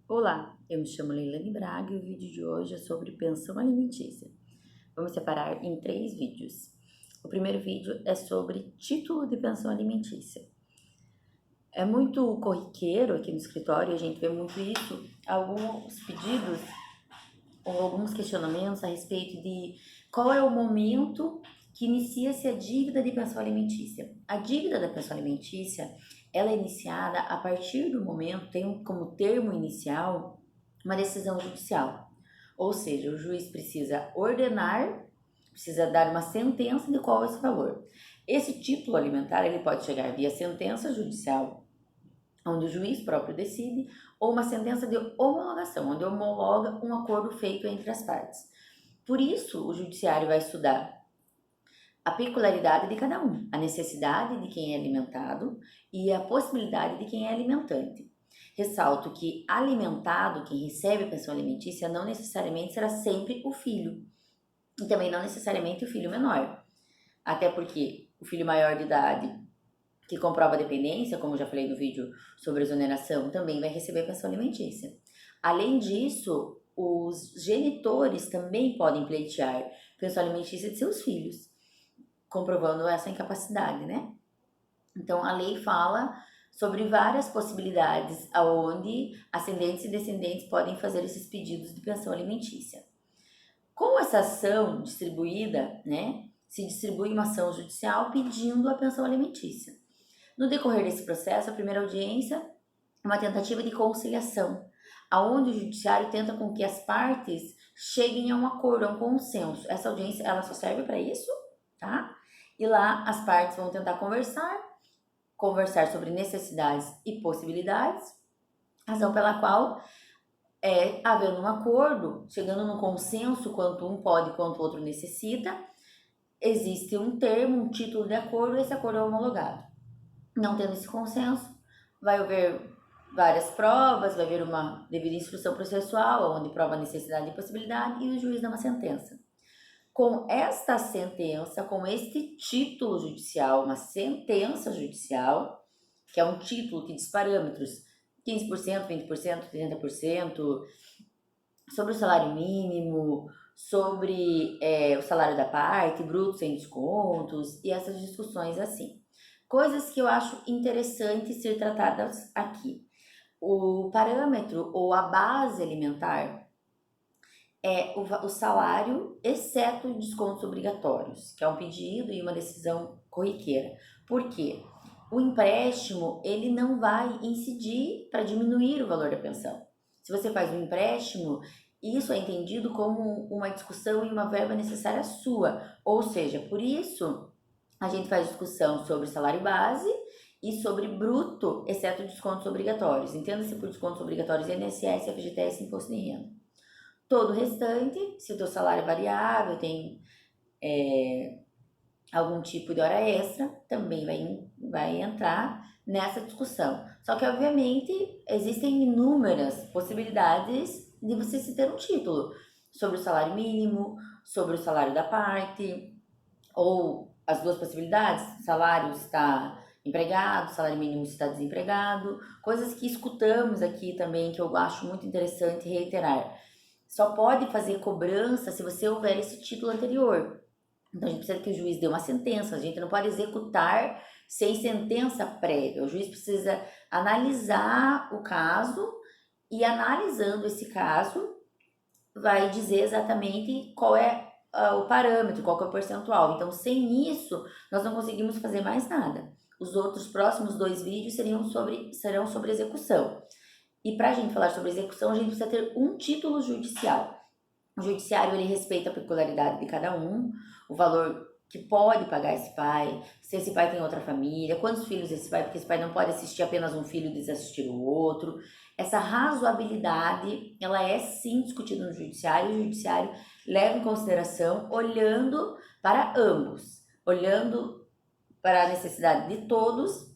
Olá, eu me chamo Leilane Braga e o vídeo de hoje é sobre pensão alimentícia. Vamos separar em 3 vídeos. O primeiro vídeo é sobre título de pensão alimentícia. É muito corriqueiro aqui no escritório, a gente vê muito isso, alguns pedidos ou alguns questionamentos a respeito de qual é o momento que inicia-se a dívida de pensão alimentícia. A dívida da pensão alimentícia, ela é iniciada a partir do momento, tem como termo inicial uma decisão judicial. Ou seja, o juiz precisa ordenar, precisa dar uma sentença de qual é esse valor. Esse título alimentar, ele pode chegar via sentença judicial, onde o juiz próprio decide, ou uma sentença de homologação, onde homologa um acordo feito entre as partes. Por isso, o judiciário vai estudar a peculiaridade de cada um, a necessidade de quem é alimentado e a possibilidade de quem é alimentante. Ressalto que alimentado, quem recebe a pensão alimentícia, não necessariamente será sempre o filho, e também não necessariamente o filho menor. Até porque o filho maior de idade que comprova a dependência, como já falei no vídeo sobre exoneração, também vai receber pensão alimentícia. Além disso, os genitores também podem pleitear pensão alimentícia de seus filhos, comprovando essa incapacidade, né? Então, a lei fala sobre várias possibilidades aonde ascendentes e descendentes podem fazer esses pedidos de pensão alimentícia. Com essa ação distribuída, né, se distribui uma ação judicial pedindo a pensão alimentícia. No decorrer desse processo, a primeira audiência é uma tentativa de conciliação, aonde o judiciário tenta com que as partes cheguem a um acordo, a um consenso. Essa audiência, ela só serve para isso, tá? E lá as partes vão tentar conversar sobre necessidades e possibilidades, razão pela qual, havendo um acordo, chegando num consenso quanto um pode, quanto o outro necessita, existe um termo, um título de acordo, e esse acordo é homologado. Não tendo esse consenso, vai haver várias provas, vai haver uma devida instrução processual, onde prova a necessidade e possibilidade, e o juiz dá uma sentença. Com esta sentença, com este título judicial, uma sentença judicial, que é um título que diz parâmetros, 15%, 20%, 30%, sobre o salário mínimo, sobre o salário da parte, bruto sem descontos, e essas discussões assim. Coisas que eu acho interessante ser tratadas aqui. O parâmetro ou a base alimentar é o salário, exceto descontos obrigatórios, que é um pedido e uma decisão corriqueira. Por quê? O empréstimo, ele não vai incidir para diminuir o valor da pensão. Se você faz um empréstimo, isso é entendido como uma discussão e uma verba necessária sua. Ou seja, por isso a gente faz discussão sobre salário base e sobre bruto, exceto descontos obrigatórios. Entenda-se por descontos obrigatórios INSS, FGTS e Imposto de Renda. Todo o restante, se o teu salário é variável, tem algum tipo de hora extra, também vai entrar nessa discussão. Só que, obviamente, existem inúmeras possibilidades de você se ter um título sobre o salário mínimo, sobre o salário da parte, ou as duas possibilidades, salário está empregado, salário mínimo está desempregado, coisas que escutamos aqui também, que eu acho muito interessante reiterar. Só pode fazer cobrança se você houver esse título anterior. Então, a gente precisa que o juiz dê uma sentença, a gente não pode executar sem sentença prévia. O juiz precisa analisar o caso e, analisando esse caso, vai dizer exatamente qual é o parâmetro, qual é o percentual. Então, sem isso, nós não conseguimos fazer mais nada. Os outros próximos 2 vídeos serão sobre execução. E para a gente falar sobre execução, a gente precisa ter um título judicial. O judiciário, ele respeita a peculiaridade de cada um, o valor que pode pagar esse pai, se esse pai tem outra família, quantos filhos esse pai, porque esse pai não pode assistir apenas um filho e desassistir o outro. Essa razoabilidade, ela é sim discutida no judiciário, e o judiciário leva em consideração olhando para ambos, olhando para a necessidade de todos,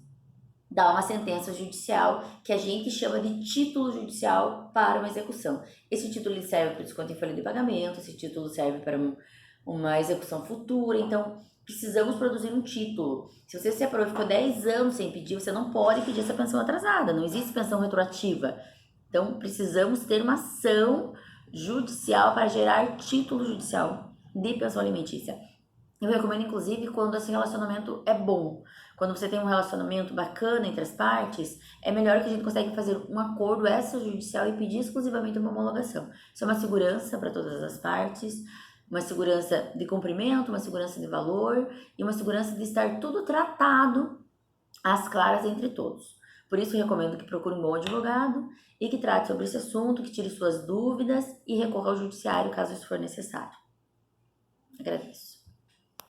dá uma sentença judicial que a gente chama de título judicial para uma execução. Esse título serve para desconto em folha de pagamento, esse título serve para uma execução futura, então precisamos produzir um título. Se você se separou e ficou 10 anos sem pedir, você não pode pedir essa pensão atrasada, não existe pensão retroativa. Então, precisamos ter uma ação judicial para gerar título judicial de pensão alimentícia. Eu recomendo, inclusive, quando esse relacionamento é bom. Quando você tem um relacionamento bacana entre as partes, é melhor que a gente consegue fazer um acordo extrajudicial e pedir exclusivamente uma homologação. Isso é uma segurança para todas as partes, uma segurança de cumprimento, uma segurança de valor e uma segurança de estar tudo tratado às claras entre todos. Por isso, recomendo que procure um bom advogado e que trate sobre esse assunto, que tire suas dúvidas e recorra ao judiciário caso isso for necessário. Agradeço.